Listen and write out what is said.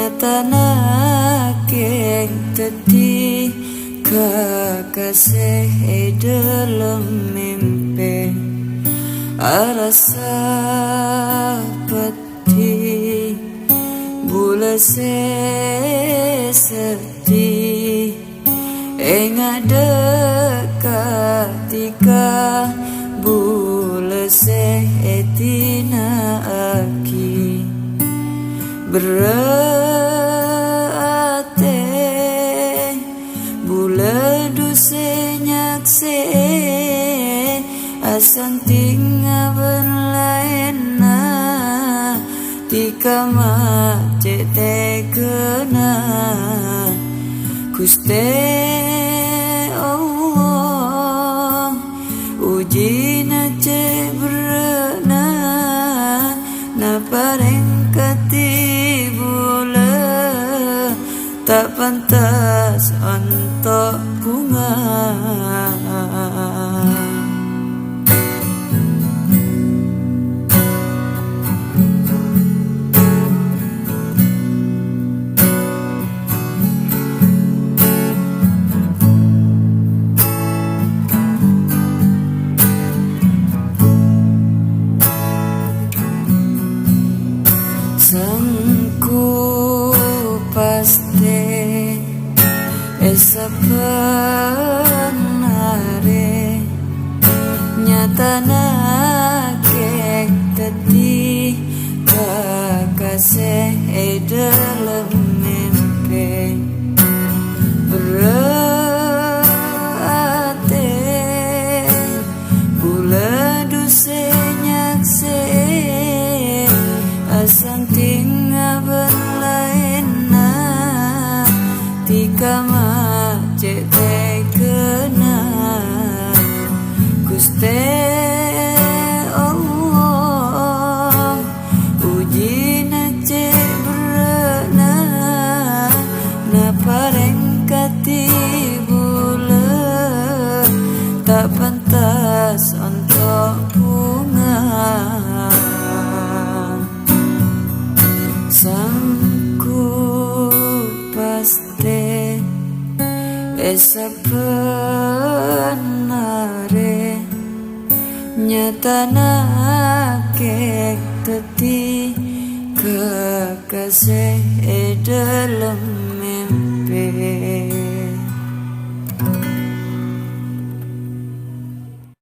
nyatanake tadi kekasih dalam mimpi arasa peti bula sedih enga dekatika bula setina aki berate bula dusenyak se asan tinga berlaena tika macete kena Guste Allah uji nace berena na pareng katibula tak pantas untuk bunga sangku pasti esa penare nyatanake tadi kekasih dalam mimpi berate bula dusenyak se asan tinga berlaena tika macete kena Guste Allah uji nace berena na pareng katibula tak pantas untuk bunga sangku pasti esa penare nyatanake tadi kekasih dalam mimpi